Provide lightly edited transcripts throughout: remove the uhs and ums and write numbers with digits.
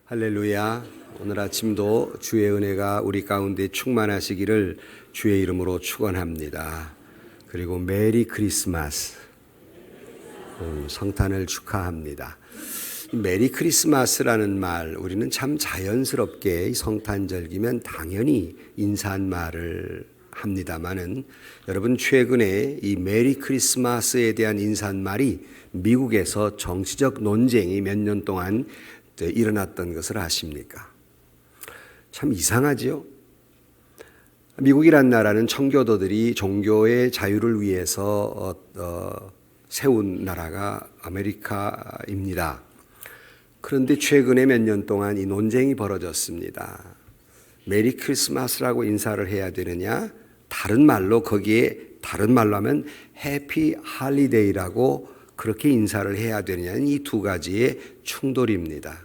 할렐루야. 오늘 아침도 주의 은혜가 우리 가운데 충만하시기를 주의 이름으로 축원합니다. 그리고 메리 크리스마스, 성탄을 축하합니다. 메리 크리스마스라는 말, 우리는 참 자연스럽게 성탄절기면 당연히 인사한 말을 합니다마는, 여러분 최근에 이 메리 크리스마스에 대한 인사말이 미국에서 정치적 논쟁이 몇 년 동안 일어났던 것을 아십니까? 참 이상하지요? 미국이란 나라는 청교도들이 종교의 자유를 위해서 세운 나라가 아메리카입니다. 그런데 최근에 몇 년 동안 이 논쟁이 벌어졌습니다. 메리 크리스마스라고 인사를 해야 되느냐, 다른 말로 거기에 다른 말로 하면 해피 할리데이라고 그렇게 인사를 해야 되느냐는 이 두 가지의 충돌입니다.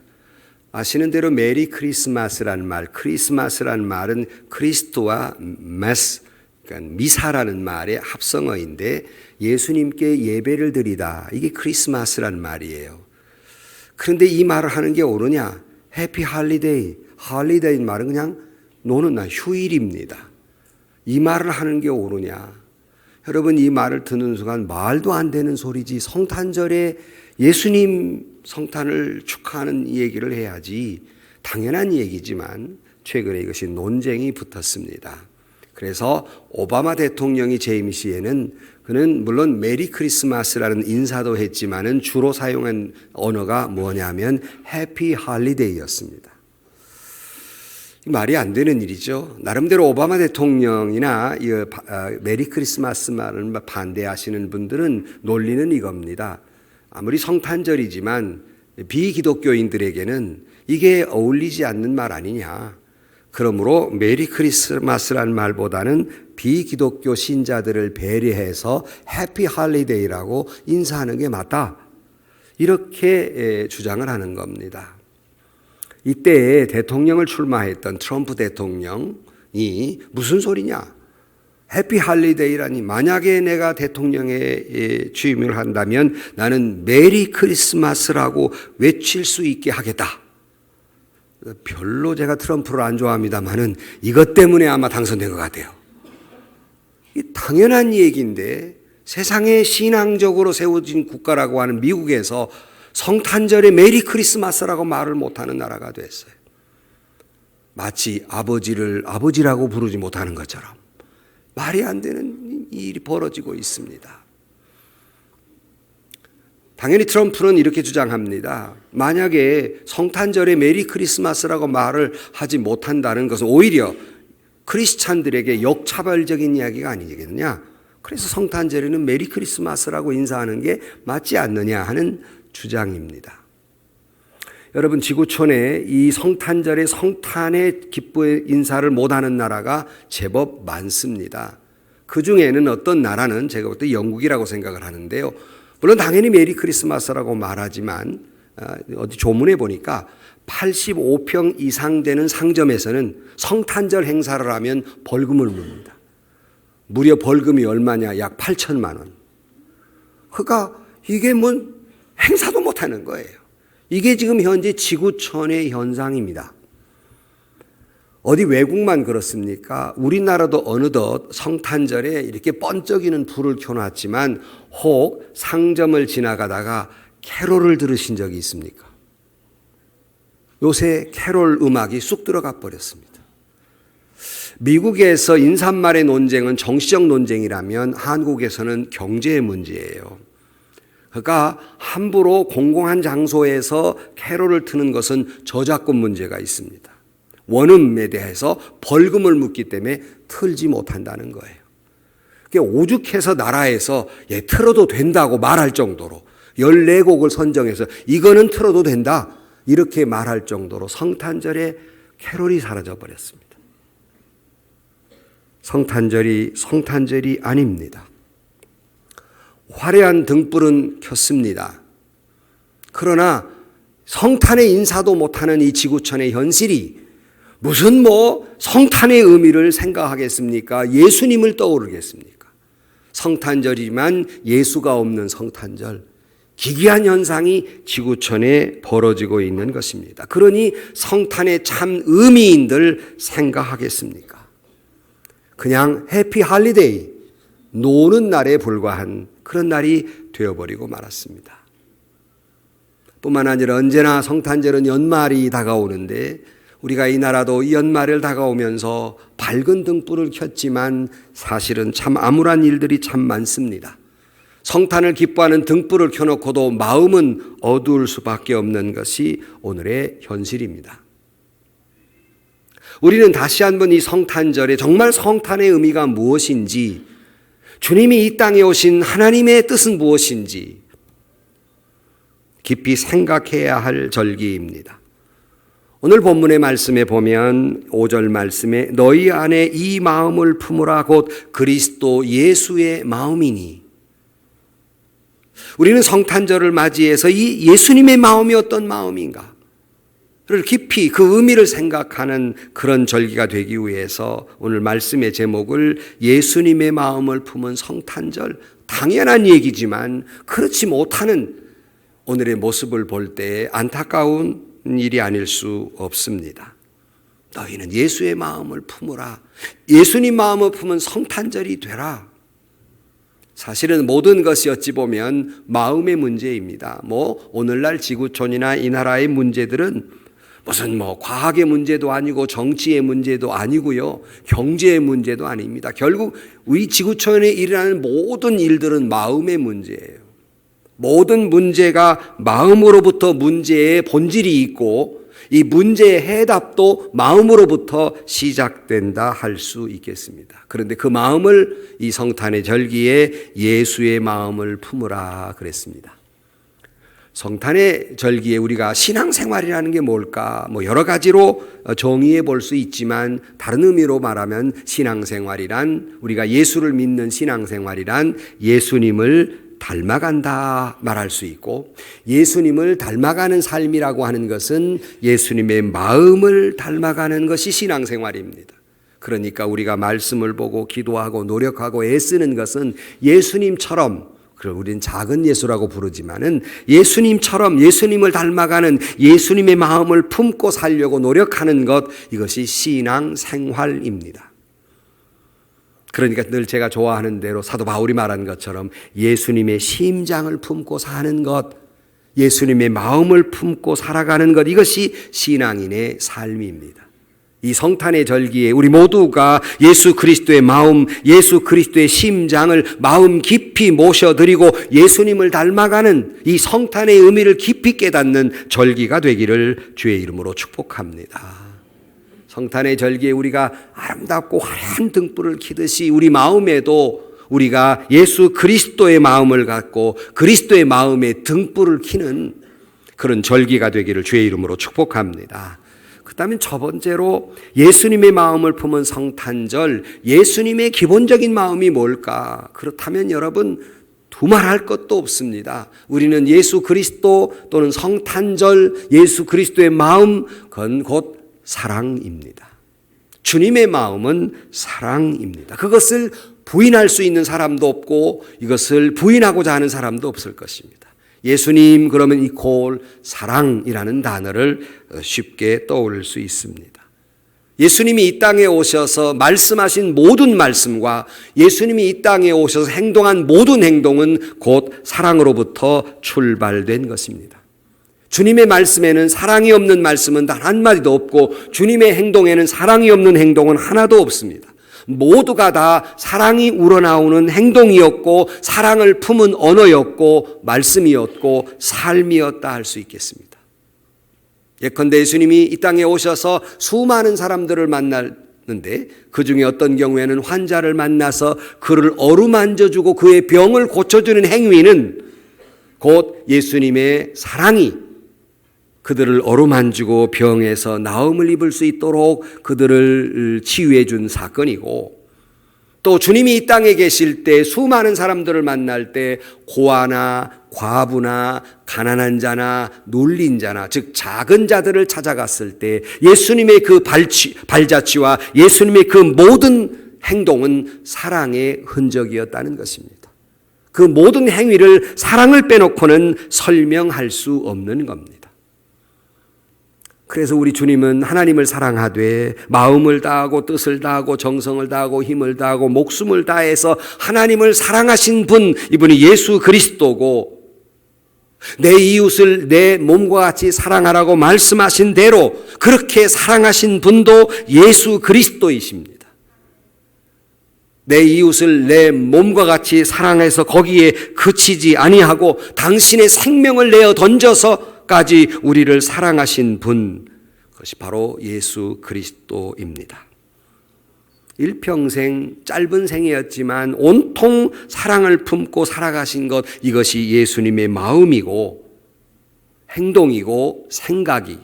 아시는 대로 메리 크리스마스라는 말, 크리스마스라는 말은 크리스토와 메스, 그러니까 미사라는 말의 합성어인데 예수님께 예배를 드리다, 이게 크리스마스라는 말이에요. 그런데 이 말을 하는 게 옳으냐? 해피 할리데이, 할리데이 말은 그냥 노는 날, 휴일입니다. 이 말을 하는 게 옳으냐? 여러분, 이 말을 듣는 순간 말도 안 되는 소리지, 성탄절에 예수님 성탄을 축하하는 얘기를 해야지, 당연한 얘기지만 최근에 이것이 논쟁이 붙었습니다. 그래서 오바마 대통령이 재임 시에는 그는 물론 메리 크리스마스라는 인사도 했지만은 주로 사용한 언어가 뭐냐면 해피 할리데이였습니다. 말이 안 되는 일이죠. 나름대로 오바마 대통령이나 메리 크리스마스 말을 반대하시는 분들은 논리는 이겁니다. 아무리 성탄절이지만 비기독교인들에게는 이게 어울리지 않는 말 아니냐. 그러므로 메리 크리스마스라는 말보다는 비기독교 신자들을 배려해서 해피 할리데이라고 인사하는 게 맞다. 이렇게 주장을 하는 겁니다. 이때 대통령을 출마했던 트럼프 대통령이 무슨 소리냐? 해피 할리데이라니, 만약에 내가 대통령에 취임을 한다면 나는 메리 크리스마스라고 외칠 수 있게 하겠다. 별로 제가 트럼프를 안 좋아합니다만은 이것 때문에 아마 당선된 것 같아요. 이 당연한 얘기인데 세상에 신앙적으로 세워진 국가라고 하는 미국에서 성탄절에 메리 크리스마스라고 말을 못하는 나라가 됐어요. 마치 아버지를 아버지라고 부르지 못하는 것처럼 말이 안 되는 일이 벌어지고 있습니다. 당연히 트럼프는 이렇게 주장합니다. 만약에 성탄절에 메리 크리스마스라고 말을 하지 못한다는 것은 오히려 크리스찬들에게 역차별적인 이야기가 아니겠느냐. 그래서 성탄절에는 메리 크리스마스라고 인사하는 게 맞지 않느냐 하는 주장입니다. 여러분, 지구촌에 이 성탄절에 성탄의 기쁘의 인사를 못하는 나라가 제법 많습니다. 그 중에는 어떤 나라는 제가 볼 때 영국이라고 생각을 하는데요. 물론 당연히 메리 크리스마스라고 말하지만 어디 조문에 보니까 85평 이상 되는 상점에서는 성탄절 행사를 하면 벌금을 묻는다. 무려 벌금이 얼마냐? 약 8천만 원. 그러니까 이게 뭐 행사도 못하는 거예요. 이게 지금 현재 지구촌의 현상입니다. 어디 외국만 그렇습니까? 우리나라도 어느덧 성탄절에 이렇게 번쩍이는 불을 켜놨지만 혹 상점을 지나가다가 캐롤을 들으신 적이 있습니까? 요새 캐롤 음악이 쑥 들어가 버렸습니다. 미국에서 인사말의 논쟁은 정치적 논쟁이라면 한국에서는 경제의 문제예요. 그러니까 함부로 공공한 장소에서 캐롤을 트는 것은 저작권 문제가 있습니다. 원음에 대해서 벌금을 묻기 때문에 틀지 못한다는 거예요. 오죽해서 나라에서 틀어도 된다고 말할 정도로 14곡을 선정해서 이거는 틀어도 된다 이렇게 말할 정도로 성탄절에 캐롤이 사라져 버렸습니다. 성탄절이 아닙니다. 화려한 등불은 켰습니다. 그러나 성탄의 인사도 못하는 이 지구촌의 현실이 무슨 성탄의 의미를 생각하겠습니까? 예수님을 떠오르겠습니까? 성탄절이지만 예수가 없는 성탄절, 기이한 현상이 지구촌에 벌어지고 있는 것입니다. 그러니 성탄의 참 의미인들 생각하겠습니까? 그냥 해피 할리데이, 노는 날에 불과한 그런 날이 되어버리고 말았습니다. 뿐만 아니라 언제나 성탄절은 연말이 다가오는데 우리가 이 나라도 이 연말을 다가오면서 밝은 등불을 켰지만 사실은 참 암울한 일들이 참 많습니다. 성탄을 기뻐하는 등불을 켜놓고도 마음은 어두울 수밖에 없는 것이 오늘의 현실입니다. 우리는 다시 한번 이 성탄절에 정말 성탄의 의미가 무엇인지, 주님이 이 땅에 오신 하나님의 뜻은 무엇인지 깊이 생각해야 할 절기입니다. 오늘 본문의 말씀에 보면 5절 말씀에 너희 안에 이 마음을 품으라 곧 그리스도 예수의 마음이니, 우리는 성탄절을 맞이해서 이 예수님의 마음이 어떤 마음인가를 깊이 그 의미를 생각하는 그런 절기가 되기 위해서 오늘 말씀의 제목을 예수님의 마음을 품은 성탄절, 당연한 얘기지만 그렇지 못하는 오늘의 모습을 볼 때 안타까운 일이 아닐 수 없습니다. 너희는 예수의 마음을 품으라. 예수님 마음을 품은 성탄절이 되라. 사실은 모든 것이 어찌 보면 마음의 문제입니다. 오늘날 지구촌이나 이 나라의 문제들은 무슨 과학의 문제도 아니고 정치의 문제도 아니고요. 경제의 문제도 아닙니다. 결국 우리 지구촌에 일어나는 모든 일들은 마음의 문제예요. 모든 문제가 마음으로부터 문제의 본질이 있고 이 문제의 해답도 마음으로부터 시작된다 할 수 있겠습니다. 그런데 그 마음을 이 성탄의 절기에 예수의 마음을 품으라 그랬습니다. 성탄의 절기에 우리가 신앙생활이라는 게 뭘까? 여러 가지로 정의해 볼 수 있지만 다른 의미로 말하면 신앙생활이란, 우리가 예수를 믿는 신앙생활이란 예수님을 닮아간다 말할 수 있고, 예수님을 닮아가는 삶이라고 하는 것은 예수님의 마음을 닮아가는 것이 신앙생활입니다. 그러니까 우리가 말씀을 보고 기도하고 노력하고 애쓰는 것은 예수님처럼, 우리는 작은 예수라고 부르지만은 예수님처럼 예수님을 닮아가는 예수님의 마음을 품고 살려고 노력하는 것, 이것이 신앙생활입니다. 그러니까 늘 제가 좋아하는 대로 사도 바울이 말한 것처럼 예수님의 심장을 품고 사는 것, 예수님의 마음을 품고 살아가는 것, 이것이 신앙인의 삶입니다. 이 성탄의 절기에 우리 모두가 예수 그리스도의 마음, 예수 그리스도의 심장을 마음 깊이 모셔드리고 예수님을 닮아가는 이 성탄의 의미를 깊이 깨닫는 절기가 되기를 주의 이름으로 축복합니다. 성탄의 절기에 우리가 아름답고 화려한 등불을 켜듯이 우리 마음에도 우리가 예수 그리스도의 마음을 갖고 그리스도의 마음에 등불을 켜는 그런 절기가 되기를 주의 이름으로 축복합니다. 그다음에 첫 번째로 예수님의 마음을 품은 성탄절, 예수님의 기본적인 마음이 뭘까? 그렇다면 여러분 두말할 것도 없습니다. 우리는 예수 그리스도 또는 성탄절, 예수 그리스도의 마음, 그건 곧 사랑입니다. 주님의 마음은 사랑입니다. 그것을 부인할 수 있는 사람도 없고 이것을 부인하고자 하는 사람도 없을 것입니다. 예수님 그러면 이퀄 사랑이라는 단어를 쉽게 떠올릴 수 있습니다. 예수님이 이 땅에 오셔서 말씀하신 모든 말씀과 예수님이 이 땅에 오셔서 행동한 모든 행동은 곧 사랑으로부터 출발된 것입니다. 주님의 말씀에는 사랑이 없는 말씀은 단 한마디도 없고 주님의 행동에는 사랑이 없는 행동은 하나도 없습니다. 모두가 다 사랑이 우러나오는 행동이었고 사랑을 품은 언어였고 말씀이었고 삶이었다 할 수 있겠습니다. 예컨대 예수님이 이 땅에 오셔서 수많은 사람들을 만났는데 그 중에 어떤 경우에는 환자를 만나서 그를 어루만져주고 그의 병을 고쳐주는 행위는 곧 예수님의 사랑이 그들을 어루만지고 병에서 나음을 입을 수 있도록 그들을 치유해 준 사건이고, 또 주님이 이 땅에 계실 때 수많은 사람들을 만날 때 고아나 과부나 가난한 자나 눌린 자나 즉 작은 자들을 찾아갔을 때 예수님의 그 발자취와 예수님의 그 모든 행동은 사랑의 흔적이었다는 것입니다. 그 모든 행위를 사랑을 빼놓고는 설명할 수 없는 겁니다. 그래서 우리 주님은 하나님을 사랑하되 마음을 다하고 뜻을 다하고 정성을 다하고 힘을 다하고 목숨을 다해서 하나님을 사랑하신 분, 이분이 예수 그리스도고, 내 이웃을 내 몸과 같이 사랑하라고 말씀하신 대로 그렇게 사랑하신 분도 예수 그리스도이십니다. 내 이웃을 내 몸과 같이 사랑해서 거기에 그치지 아니하고 당신의 생명을 내어 던져서까지 우리를 사랑하신 분, 그것이 바로 예수 그리스도입니다. 일평생 짧은 생이었지만 온통 사랑을 품고 살아가신 것, 이것이 예수님의 마음이고 행동이고 생각이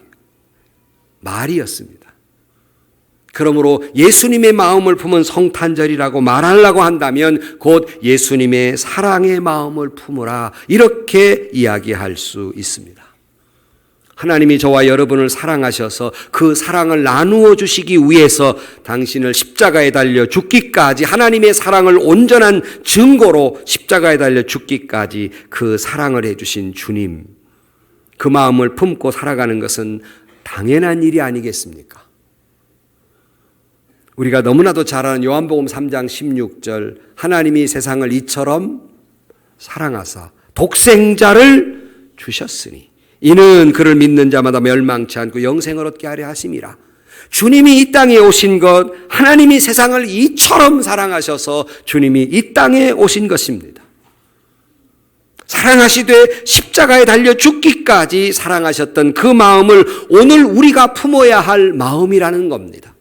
말이었습니다. 그러므로 예수님의 마음을 품은 성탄절이라고 말하려고 한다면 곧 예수님의 사랑의 마음을 품으라, 이렇게 이야기할 수 있습니다. 하나님이 저와 여러분을 사랑하셔서 그 사랑을 나누어 주시기 위해서 당신을 십자가에 달려 죽기까지, 하나님의 사랑을 온전한 증거로 십자가에 달려 죽기까지 그 사랑을 해주신 주님, 그 마음을 품고 살아가는 것은 당연한 일이 아니겠습니까? 우리가 너무나도 잘 아는 요한복음 3장 16절, 하나님이 세상을 이처럼 사랑하사 독생자를 주셨으니 이는 그를 믿는 자마다 멸망치 않고 영생을 얻게 하려 하심이라. 주님이 이 땅에 오신 것, 하나님이 세상을 이처럼 사랑하셔서 주님이 이 땅에 오신 것입니다. 사랑하시되 십자가에 달려 죽기까지 사랑하셨던 그 마음을 오늘 우리가 품어야 할 마음이라는 겁니다.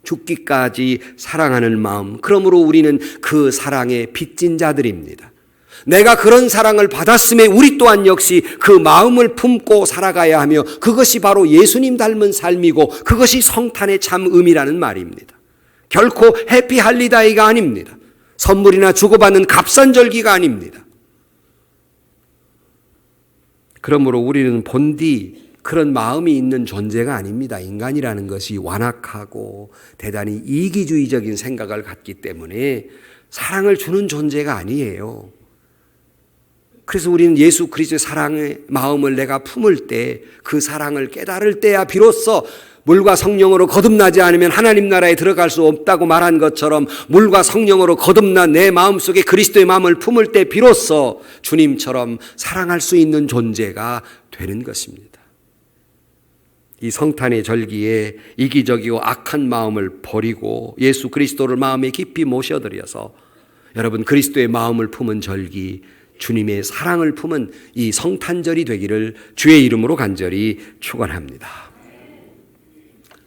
죽기까지 사랑하는 마음, 그러므로 우리는 그 사랑의 빚진 자들입니다. 내가 그런 사랑을 받았음에 우리 또한 역시 그 마음을 품고 살아가야 하며, 그것이 바로 예수님 닮은 삶이고 그것이 성탄의 참 의미라는 말입니다. 결코 해피 할리다이가 아닙니다. 선물이나 주고받는 값싼 절기가 아닙니다. 그러므로 우리는 본디 그런 마음이 있는 존재가 아닙니다. 인간이라는 것이 완악하고 대단히 이기주의적인 생각을 갖기 때문에 사랑을 주는 존재가 아니에요. 그래서 우리는 예수 그리스도의 사랑의 마음을 내가 품을 때, 그 사랑을 깨달을 때야 비로소 물과 성령으로 거듭나지 않으면 하나님 나라에 들어갈 수 없다고 말한 것처럼, 물과 성령으로 거듭난 내 마음속에 그리스도의 마음을 품을 때 비로소 주님처럼 사랑할 수 있는 존재가 되는 것입니다. 이 성탄의 절기에 이기적이고 악한 마음을 버리고 예수 그리스도를 마음에 깊이 모셔드려서 여러분 그리스도의 마음을 품은 절기, 주님의 사랑을 품은 이 성탄절이 되기를 주의 이름으로 간절히 축원합니다.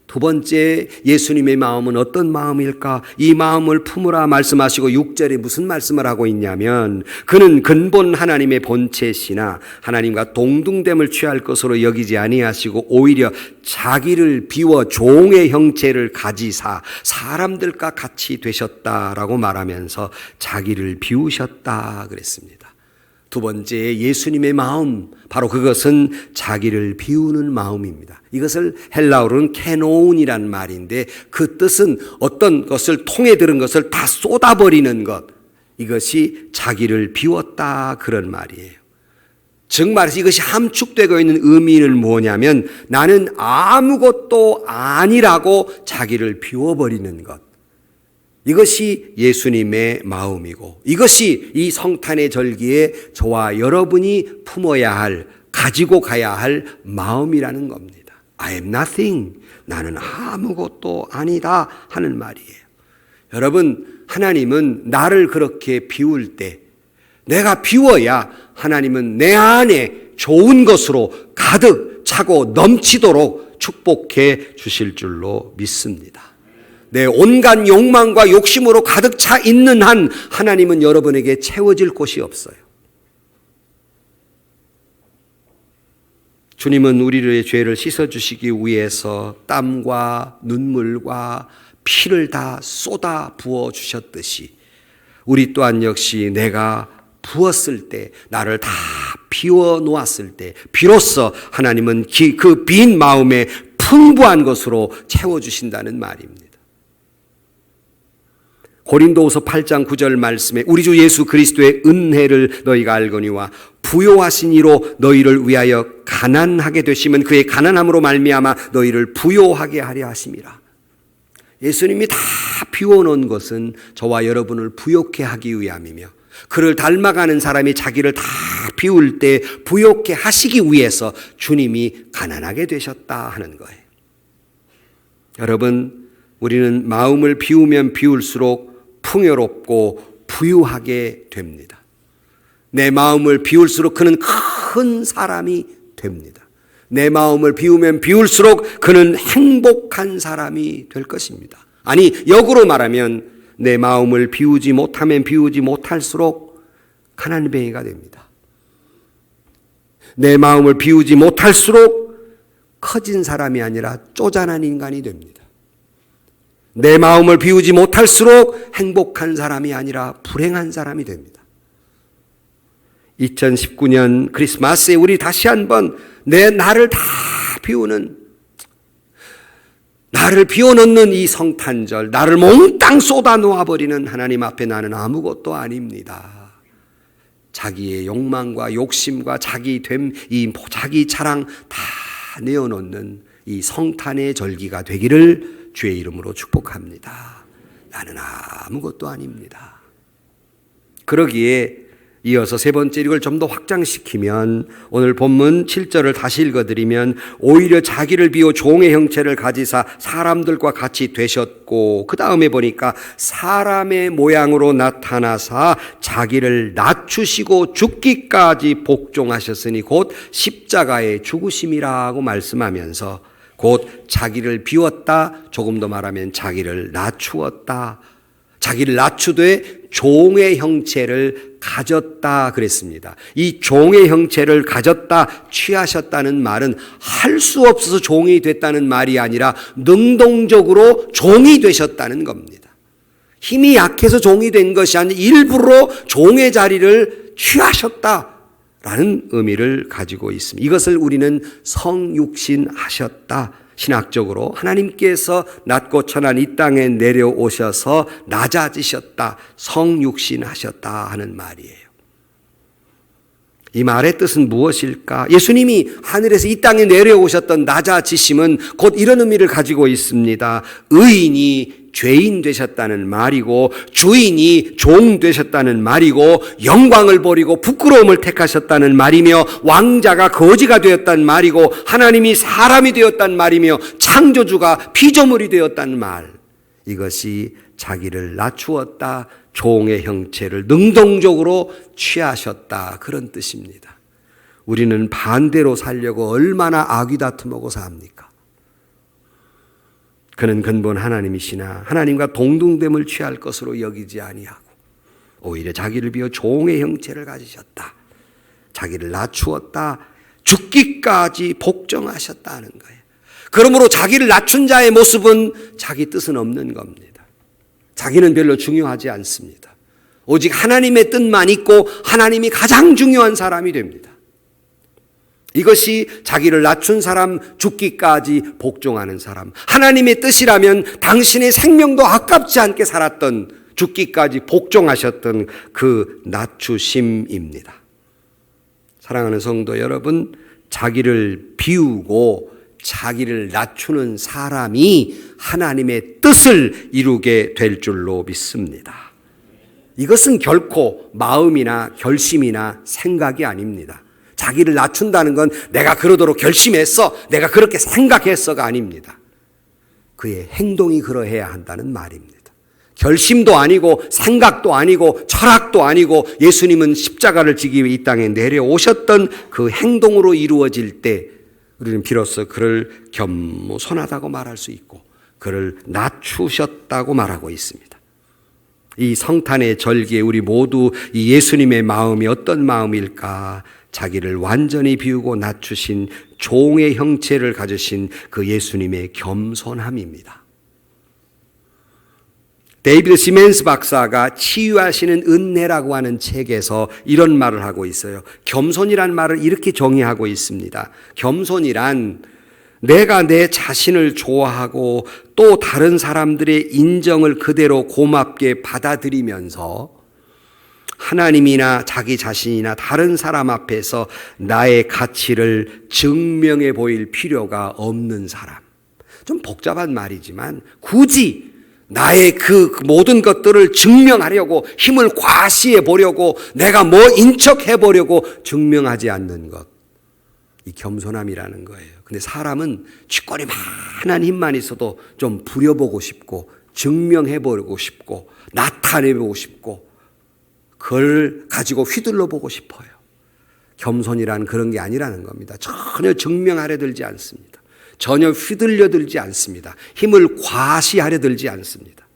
두 번째, 예수님의 마음은 어떤 마음일까? 이 마음을 품으라 말씀하시고 6절에 무슨 말씀을 하고 있냐면, 그는 근본 하나님의 본체시나 하나님과 동등됨을 취할 것으로 여기지 아니하시고 오히려 자기를 비워 종의 형체를 가지사 사람들과 같이 되셨다라고 말하면서 자기를 비우셨다 그랬습니다. 두 번째, 예수님의 마음, 바로 그것은 자기를 비우는 마음입니다. 이것을 헬라어로는 케노운이라는 말인데, 그 뜻은 어떤 것을 통에 들은 것을 다 쏟아버리는 것, 이것이 자기를 비웠다 그런 말이에요. 즉 말해서 이것이 함축되고 있는 의미는 뭐냐면, 나는 아무것도 아니라고 자기를 비워버리는 것, 이것이 예수님의 마음이고, 이것이 이 성탄의 절기에 저와 여러분이 품어야 할, 가지고 가야 할 마음이라는 겁니다. I am nothing, 나는 아무것도 아니다 하는 말이에요. 여러분, 하나님은 나를 그렇게 비울 때, 내가 비워야 하나님은 내 안에 좋은 것으로 가득 차고 넘치도록 축복해 주실 줄로 믿습니다. 내 온갖 욕망과 욕심으로 가득 차 있는 한 하나님은 여러분에게 채워질 곳이 없어요. 주님은 우리의 죄를 씻어주시기 위해서 땀과 눈물과 피를 다 쏟아 부어 주셨듯이, 우리 또한 역시 내가 부었을 때, 나를 다 비워 놓았을 때 비로소 하나님은 그 빈 마음에 풍부한 것으로 채워주신다는 말입니다. 고린도후서 8장 9절 말씀에 우리 주 예수 그리스도의 은혜를 너희가 알거니와 부요하신 이로 너희를 위하여 가난하게 되시면 그의 가난함으로 말미암아 너희를 부요하게 하려 하심이라. 예수님이 다 비워놓은 것은 저와 여러분을 부요케 하기 위함이며 그를 닮아가는 사람이 자기를 다 비울 때 부요케 하시기 위해서 주님이 가난하게 되셨다 하는 거예요. 여러분, 우리는 마음을 비우면 비울수록 풍요롭고 부유하게 됩니다. 내 마음을 비울수록 그는 큰 사람이 됩니다. 내 마음을 비우면 비울수록 그는 행복한 사람이 될 것입니다. 아니, 역으로 말하면 내 마음을 비우지 못하면 비우지 못할수록 가난뱅이가 됩니다. 내 마음을 비우지 못할수록 커진 사람이 아니라 쪼잔한 인간이 됩니다. 내 마음을 비우지 못할수록 행복한 사람이 아니라 불행한 사람이 됩니다. 2019년 크리스마스에 우리 다시 한번 나를 다 비우는, 나를 비워넣는 이 성탄절, 나를 몽땅 쏟아 놓아버리는 하나님 앞에 나는 아무것도 아닙니다. 자기의 욕망과 욕심과 자기됨, 자기 자랑 다 내어놓는 이 성탄의 절기가 되기를 주의 이름으로 축복합니다. 나는 아무것도 아닙니다. 그러기에 이어서 세 번째 이걸 좀 더 확장시키면 오늘 본문 7절을 다시 읽어드리면 오히려 자기를 비워 종의 형체를 가지사 사람들과 같이 되셨고 그 다음에 보니까 사람의 모양으로 나타나사 자기를 낮추시고 죽기까지 복종하셨으니 곧 십자가의 죽으심이라고 말씀하면서 곧 자기를 비웠다, 조금 더 말하면 자기를 낮추었다, 자기를 낮추되 종의 형체를 가졌다 그랬습니다. 이 종의 형체를 가졌다, 취하셨다는 말은 할 수 없어서 종이 됐다는 말이 아니라 능동적으로 종이 되셨다는 겁니다. 힘이 약해서 종이 된 것이 아니라 일부러 종의 자리를 취하셨다라는 의미를 가지고 있습니다. 이것을 우리는 성육신하셨다, 신학적으로 하나님께서 낮고 천한 이 땅에 내려오셔서 낮아지셨다, 성육신하셨다 하는 말이에요. 이 말의 뜻은 무엇일까? 예수님이 하늘에서 이 땅에 내려오셨던 낮아지심은 곧 이런 의미를 가지고 있습니다. 의인이 죄인 되셨다는 말이고 주인이 종 되셨다는 말이고 영광을 버리고 부끄러움을 택하셨다는 말이며 왕자가 거지가 되었다는 말이고 하나님이 사람이 되었다는 말이며 창조주가 피조물이 되었다는 말, 이것이 자기를 낮추었다, 종의 형체를 능동적으로 취하셨다, 그런 뜻입니다. 우리는 반대로 살려고 얼마나 아귀다툼하고 삽니까? 그는 근본 하나님이시나 하나님과 동등됨을 취할 것으로 여기지 아니하고 오히려 자기를 비워 종의 형체를 가지셨다, 자기를 낮추었다, 죽기까지 복종하셨다는 거예요. 그러므로 자기를 낮춘 자의 모습은 자기 뜻은 없는 겁니다. 자기는 별로 중요하지 않습니다. 오직 하나님의 뜻만 있고 하나님이 가장 중요한 사람이 됩니다. 이것이 자기를 낮춘 사람, 죽기까지 복종하는 사람, 하나님의 뜻이라면 당신의 생명도 아깝지 않게 살았던, 죽기까지 복종하셨던 그 낮추심입니다. 사랑하는 성도 여러분, 자기를 비우고 자기를 낮추는 사람이 하나님의 뜻을 이루게 될 줄로 믿습니다. 이것은 결코 마음이나 결심이나 생각이 아닙니다. 자기를 낮춘다는 건 내가 그러도록 결심했어, 내가 그렇게 생각했어가 아닙니다. 그의 행동이 그러해야 한다는 말입니다. 결심도 아니고 생각도 아니고 철학도 아니고 예수님은 십자가를 지기 위해 이 땅에 내려오셨던 그 행동으로 이루어질 때 우리는 비로소 그를 겸손하다고 말할 수 있고 그를 낮추셨다고 말하고 있습니다. 이 성탄의 절기에 우리 모두 이 예수님의 마음이 어떤 마음일까? 자기를 완전히 비우고 낮추신 종의 형체를 가지신 그 예수님의 겸손함입니다. 데이비드 시멘스 박사가 치유하시는 은혜라고 하는 책에서 이런 말을 하고 있어요. 겸손이란 말을 이렇게 정의하고 있습니다. 겸손이란 내가 내 자신을 좋아하고 또 다른 사람들의 인정을 그대로 고맙게 받아들이면서 하나님이나 자기 자신이나 다른 사람 앞에서 나의 가치를 증명해 보일 필요가 없는 사람. 좀 복잡한 말이지만 굳이 나의 그 모든 것들을 증명하려고 힘을 과시해 보려고 내가 뭐 인척해 보려고 증명하지 않는 것. 이 겸손함이라는 거예요. 근데 사람은 쥐꼬리 만한 힘만 있어도 좀 부려보고 싶고 증명해 보고 싶고 나타내 보고 싶고 그걸 가지고 휘둘러 보고 싶어요. 겸손이란 그런 게 아니라는 겁니다. 전혀 증명하려 들지 않습니다. 전혀 휘둘려 들지 않습니다. 힘을 과시하려 들지 않습니다.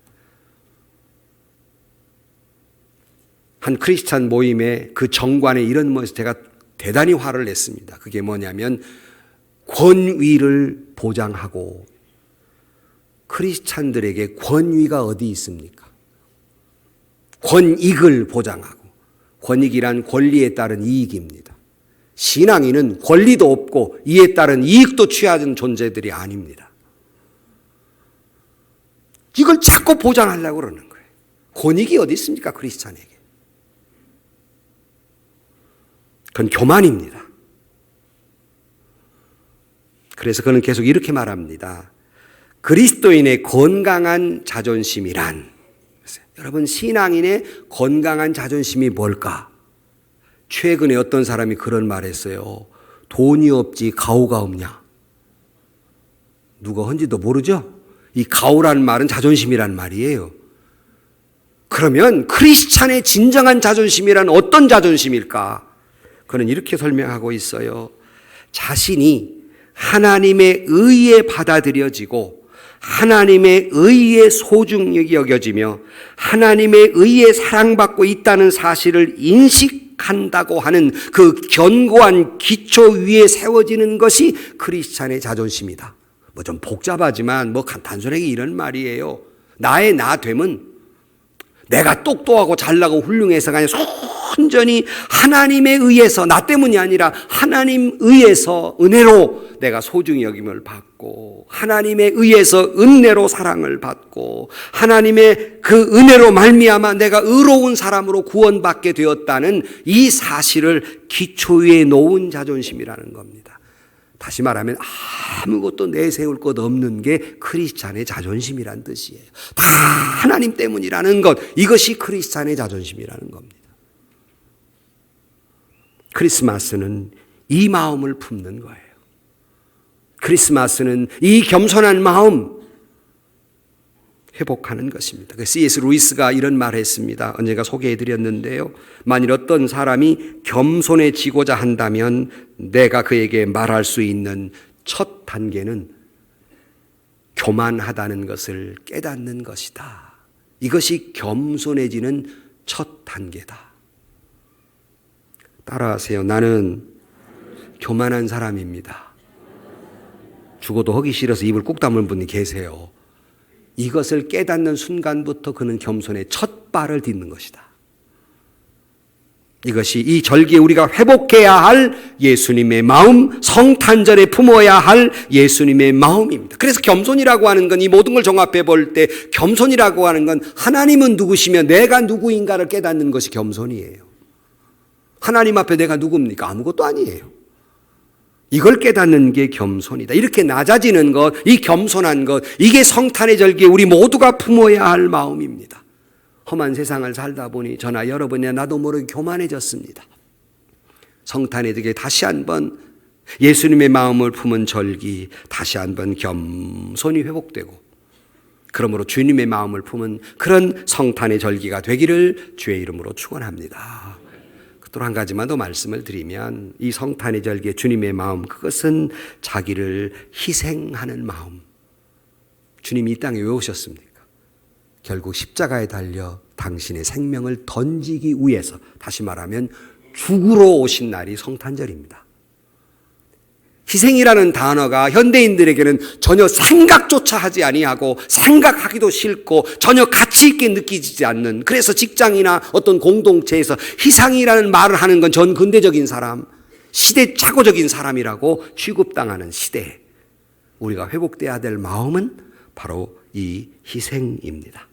한 크리스찬 모임의 그 정관의 이런 모습에서 제가 대단히 화를 냈습니다. 그게 뭐냐면 권위를 보장하고 크리스찬들에게 권위가 어디 있습니까? 권익을 보장하고 권익이란 권리에 따른 이익입니다. 신앙인은 권리도 없고 이에 따른 이익도 취하는 존재들이 아닙니다. 이걸 자꾸 보장하려고 그러는 거예요. 권익이 어디 있습니까? 크리스찬에게. 그건 교만입니다. 그래서 그는 계속 이렇게 말합니다. 그리스도인의 건강한 자존심이란, 여러분 신앙인의 건강한 자존심이 뭘까? 최근에 어떤 사람이 그런 말했어요. 돈이 없지 가오가 없냐? 누가 한지도 모르죠? 이 가오라는 말은 자존심이란 말이에요. 그러면 크리스찬의 진정한 자존심이란 어떤 자존심일까? 그는 이렇게 설명하고 있어요. 자신이 하나님의 의에 받아들여지고 하나님의 의에 소중히 여겨지며 하나님의 의에 사랑받고 있다는 사실을 인식한다고 하는 그 견고한 기초 위에 세워지는 것이 크리스찬의 자존심이다. 뭐 좀 복잡하지만 뭐 단순하게 이런 말이에요. 나의 나됨은 내가 똑똑하고 잘나고 훌륭해서가 아니라 온전히 하나님에 의해서, 나 때문이 아니라 하나님 의해서 은혜로 내가 소중히 여김을 받고 하나님에 의해서 은혜로 사랑을 받고 하나님의 그 은혜로 말미암아 내가 의로운 사람으로 구원받게 되었다는 이 사실을 기초 위에 놓은 자존심이라는 겁니다. 다시 말하면 아무것도 내세울 것 없는 게 크리스찬의 자존심이란 뜻이에요. 다 하나님 때문이라는 것, 이것이 크리스찬의 자존심이라는 겁니다. 크리스마스는 이 마음을 품는 거예요. 크리스마스는 이 겸손한 마음 회복하는 것입니다. C.S. 루이스가 이런 말을 했습니다. 언젠가 소개해드렸는데요. 만일 어떤 사람이 겸손해지고자 한다면 내가 그에게 말할 수 있는 첫 단계는 교만하다는 것을 깨닫는 것이다. 이것이 겸손해지는 첫 단계다. 따라하세요. 나는 교만한 사람입니다. 죽어도 하기 싫어서 입을 꾹 다문 분이 계세요. 이것을 깨닫는 순간부터 그는 겸손의 첫 발을 딛는 것이다. 이것이 이 절기에 우리가 회복해야 할 예수님의 마음, 성탄절에 품어야 할 예수님의 마음입니다. 그래서 겸손이라고 하는 건 이 모든 걸 종합해 볼 때 겸손이라고 하는 건 하나님은 누구시며 내가 누구인가를 깨닫는 것이 겸손이에요. 하나님 앞에 내가 누굽니까? 아무것도 아니에요. 이걸 깨닫는 게 겸손이다. 이렇게 낮아지는 것, 이 겸손한 것, 이게 성탄의 절기에 우리 모두가 품어야 할 마음입니다. 험한 세상을 살다 보니 저나 여러분이나 나도 모르게 교만해졌습니다. 성탄의 절기에 다시 한번 예수님의 마음을 품은 절기, 다시 한번 겸손이 회복되고 그러므로 주님의 마음을 품은 그런 성탄의 절기가 되기를 주의 이름으로 축원합니다. 또 한 가지만 더 말씀을 드리면 이 성탄의 절기의 주님의 마음, 그것은 자기를 희생하는 마음. 주님이 이 땅에 왜 오셨습니까? 결국 십자가에 달려 당신의 생명을 던지기 위해서, 다시 말하면 죽으러 오신 날이 성탄절입니다. 희생이라는 단어가 현대인들에게는 전혀 생각조차 하지 아니하고 생각하기도 싫고 전혀 가치 있게 느끼지 않는, 그래서 직장이나 어떤 공동체에서 희생이라는 말을 하는 건 전 근대적인 사람, 시대착오적인 사람이라고 취급당하는 시대. 우리가 회복돼야 될 마음은 바로 이 희생입니다.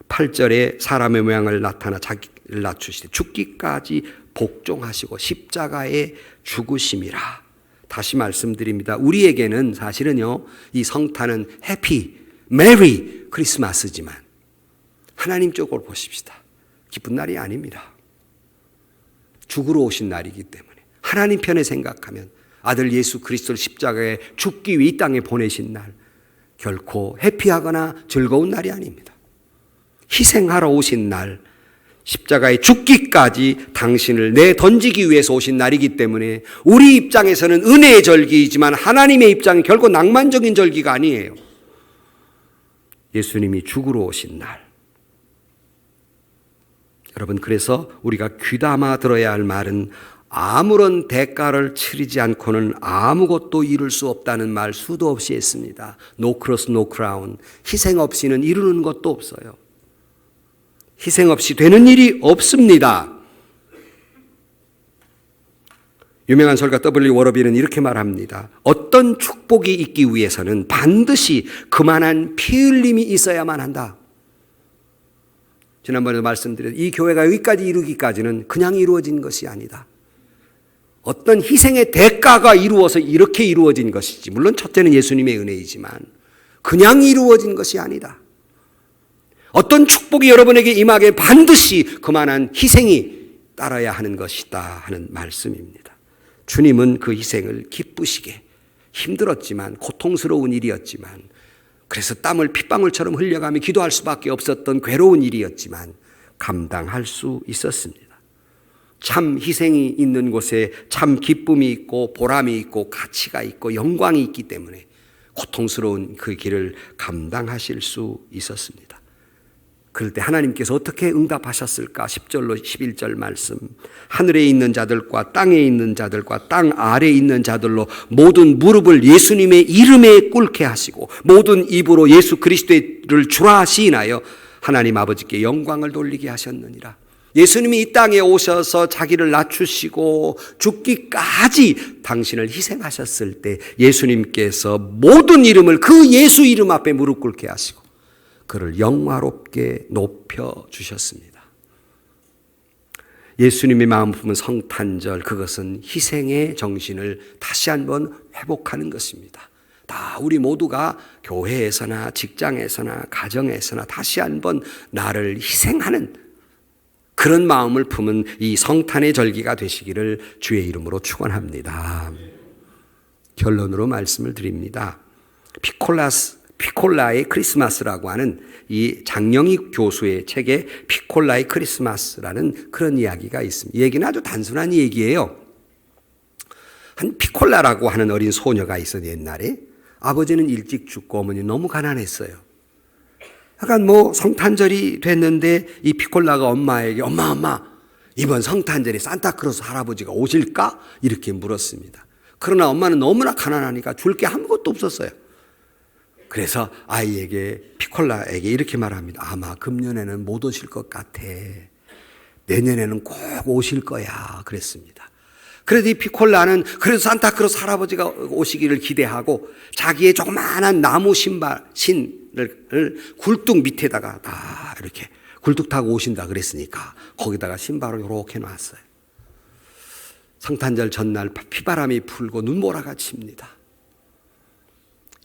8절에 사람의 모양을 나타나 자기를 낮추시되 죽기까지 복종하시고 십자가에 죽으심이라. 다시 말씀드립니다. 우리에게는 사실은요, 이 성탄은 해피, 메리 크리스마스지만 하나님 쪽으로 보십시다. 기쁜 날이 아닙니다. 죽으러 오신 날이기 때문에 하나님 편에 생각하면 아들 예수 그리스도를 십자가에 죽기 위해 이 땅에 보내신 날, 결코 해피하거나 즐거운 날이 아닙니다. 희생하러 오신 날, 십자가에 죽기까지 당신을 내던지기 위해서 오신 날이기 때문에 우리 입장에서는 은혜의 절기이지만 하나님의 입장은 결코 낭만적인 절기가 아니에요. 예수님이 죽으러 오신 날. 여러분, 그래서 우리가 귀담아 들어야 할 말은 아무런 대가를 치르지 않고는 아무것도 이룰 수 없다는 말 수도 없이 했습니다. No cross, no crown. 희생 없이는 이루는 것도 없어요. 희생 없이 되는 일이 없습니다. 유명한 설가 W. 워러비는 이렇게 말합니다. 어떤 축복이 있기 위해서는 반드시 그만한 피 흘림이 있어야만 한다. 지난번에도 말씀드렸듯이 이 교회가 여기까지 이루기까지는 그냥 이루어진 것이 아니다. 어떤 희생의 대가가 이루어서 이렇게 이루어진 것이지, 물론 첫째는 예수님의 은혜이지만 그냥 이루어진 것이 아니다. 어떤 축복이 여러분에게 임하게 반드시 그만한 희생이 따라야 하는 것이다 하는 말씀입니다. 주님은 그 희생을 기쁘시게, 힘들었지만 고통스러운 일이었지만, 그래서 땀을 핏방울처럼 흘려가며 기도할 수밖에 없었던 괴로운 일이었지만 감당할 수 있었습니다. 참 희생이 있는 곳에 참 기쁨이 있고 보람이 있고 가치가 있고 영광이 있기 때문에 고통스러운 그 길을 감당하실 수 있었습니다. 그럴 때 하나님께서 어떻게 응답하셨을까? 10절로 11절 말씀. 하늘에 있는 자들과 땅에 있는 자들과 땅 아래에 있는 자들로 모든 무릎을 예수님의 이름에 꿇게 하시고 모든 입으로 예수 그리스도를 주라 시인하여 하나님 아버지께 영광을 돌리게 하셨느니라. 예수님이 이 땅에 오셔서 자기를 낮추시고 죽기까지 당신을 희생하셨을 때 예수님께서 모든 이름을 그 예수 이름 앞에 무릎 꿇게 하시고 그를 영화롭게 높여주셨습니다. 예수님의 마음 품은 성탄절, 그것은 희생의 정신을 다시 한번 회복하는 것입니다. 다 우리 모두가 교회에서나 직장에서나 가정에서나 다시 한번 나를 희생하는 그런 마음을 품은 이 성탄의 절기가 되시기를 주의 이름으로 축원합니다. 결론으로 말씀을 드립니다. 피콜라의 크리스마스라고 하는 이 장영희 교수의 책에 피콜라의 크리스마스라는 그런 이야기가 있습니다. 이 얘기는 아주 단순한 얘기예요. 한 피콜라라고 하는 어린 소녀가 있어요. 옛날에 아버지는 일찍 죽고 어머니는 너무 가난했어요. 약간 성탄절이 됐는데 이 피콜라가 엄마에게 엄마 이번 성탄절에 산타크로스 할아버지가 오실까? 이렇게 물었습니다. 그러나 엄마는 너무나 가난하니까 줄 게 아무것도 없었어요. 그래서 아이에게 피콜라에게 이렇게 말합니다. 아마 금년에는 못 오실 것 같아. 내년에는 꼭 오실 거야. 그랬습니다. 그래도 이 피콜라는 그래도 산타크로스 할아버지가 오시기를 기대하고 자기의 조그마한 나무 신을 굴뚝 밑에다가 다 이렇게 굴뚝 타고 오신다 그랬으니까 거기다가 신발을 이렇게 놨어요. 성탄절 전날 피바람이 불고 눈보라가 칩니다.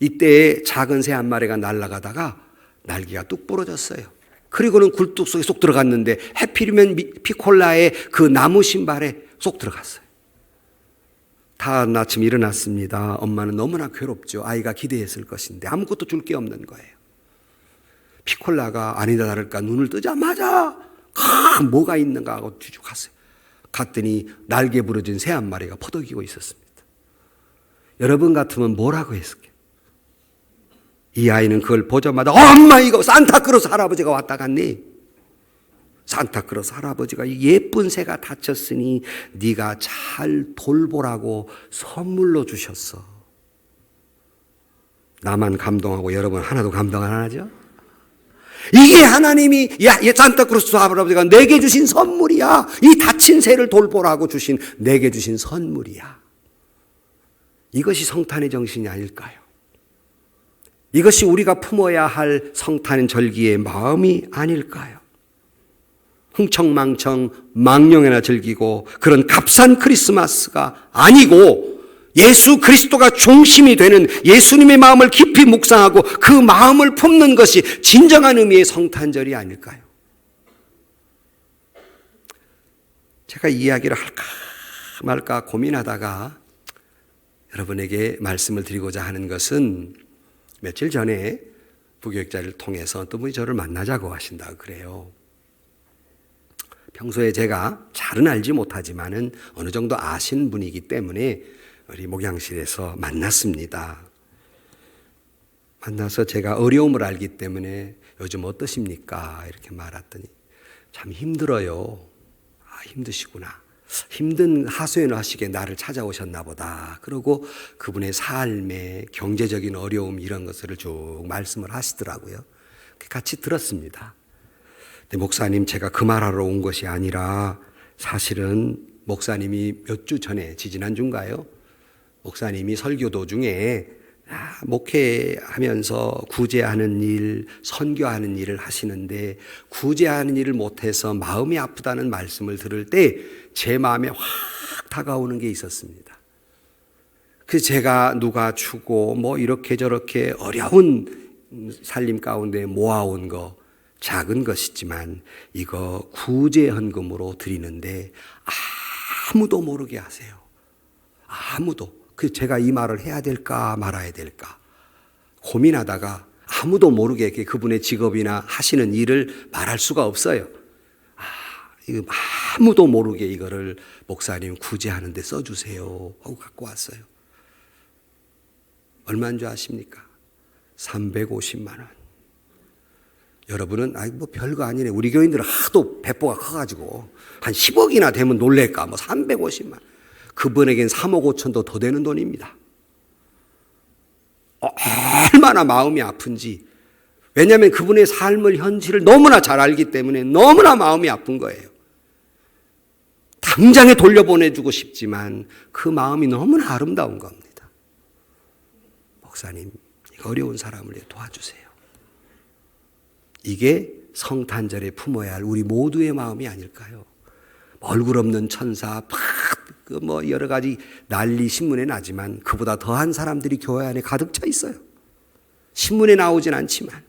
이때 작은 새 한 마리가 날아가다가 날개가 뚝 부러졌어요. 그리고는 굴뚝 속에 쏙 들어갔는데 해필이면 피콜라의 그 나무 신발에 쏙 들어갔어요. 다음 아침 일어났습니다. 엄마는 너무나 괴롭죠. 아이가 기대했을 것인데 아무것도 줄 게 없는 거예요. 피콜라가 아니다 다를까 눈을 뜨자마자 뭐가 있는가 하고 뒤죽갔어요. 갔더니 날개 부러진 새 한 마리가 퍼덕이고 있었습니다. 여러분 같으면 뭐라고 했을까요? 이 아이는 그걸 보자마자 엄마 이거 산타크로스 할아버지가 왔다 갔니? 산타크로스 할아버지가 예쁜 새가 다쳤으니 네가 잘 돌보라고 선물로 주셨어. 나만 감동하고 여러분 하나도 감동 안 하죠? 이게 하나님이 산타크로스 할아버지가 내게 주신 선물이야. 이 다친 새를 돌보라고 주신 내게 주신 선물이야. 이것이 성탄의 정신이 아닐까요? 이것이 우리가 품어야 할 성탄 절기의 마음이 아닐까요? 흥청망청 망령이나 즐기고 그런 값싼 크리스마스가 아니고 예수 그리스도가 중심이 되는 예수님의 마음을 깊이 묵상하고 그 마음을 품는 것이 진정한 의미의 성탄절이 아닐까요? 제가 이 이야기를 할까 말까 고민하다가 여러분에게 말씀을 드리고자 하는 것은 며칠 전에 부교육자를 통해서 어떤 분이 저를 만나자고 하신다고 그래요. 평소에 제가 잘은 알지 못하지만은 어느 정도 아시는 분이기 때문에 우리 목양실에서 만났습니다. 만나서 제가 어려움을 알기 때문에 요즘 어떠십니까? 이렇게 말했더니 참 힘들어요. 힘드시구나. 힘든 하소연을 하시기에 나를 찾아오셨나 보다. 그러고 그분의 삶의 경제적인 어려움 이런 것을 쭉 말씀을 하시더라고요. 같이 들었습니다. 근데 목사님, 제가 그 말하러 온 것이 아니라 사실은 목사님이 몇 주 전에 지지난주인가요? 목사님이 설교 도중에 목회하면서 구제하는 일, 선교하는 일을 하시는데 구제하는 일을 못해서 마음이 아프다는 말씀을 들을 때 제 마음에 확 다가오는 게 있었습니다. 그래서 제가 누가 주고 뭐 이렇게 저렇게 어려운 살림 가운데 모아온 거 작은 것이지만 이거 구제헌금으로 드리는데 아무도 모르게 하세요. 아무도. 그 제가 이 말을 해야 될까 말아야 될까 고민하다가 아무도 모르게 그분의 직업이나 하시는 일을 말할 수가 없어요. 이거 아무도 모르게 이거를 목사님 구제하는 데 써주세요 하고 갖고 왔어요. 얼마인 줄 아십니까? 350만 원. 여러분은 뭐 별거 아니네. 우리 교인들은 하도 배포가 커가지고 한 10억이나 되면 놀랄까. 뭐 350만 원. 그분에겐 3억 5천도 더 되는 돈입니다. 얼마나 마음이 아픈지. 왜냐하면 그분의 삶을 현실을 너무나 잘 알기 때문에 너무나 마음이 아픈 거예요. 당장에 돌려보내주고 싶지만 그 마음이 너무나 아름다운 겁니다. 목사님, 어려운 사람을 도와주세요. 이게 성탄절에 품어야 할 우리 모두의 마음이 아닐까요? 얼굴 없는 천사, 뭐 여러 가지 난리 신문에 나지만 그보다 더한 사람들이 교회 안에 가득 차 있어요. 신문에 나오진 않지만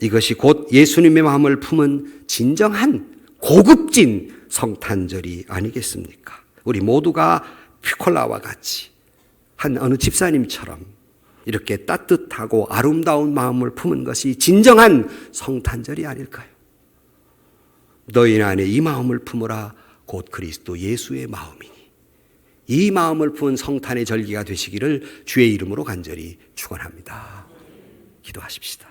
이것이 곧 예수님의 마음을 품은 진정한 고급진 성탄절이 아니겠습니까? 우리 모두가 피콜라와 같이 한 어느 집사님처럼 이렇게 따뜻하고 아름다운 마음을 품은 것이 진정한 성탄절이 아닐까요? 너희 안에 이 마음을 품으라 곧 그리스도 예수의 마음이니 이 마음을 품은 성탄의 절기가 되시기를 주의 이름으로 간절히 축원합니다. 기도하십시다.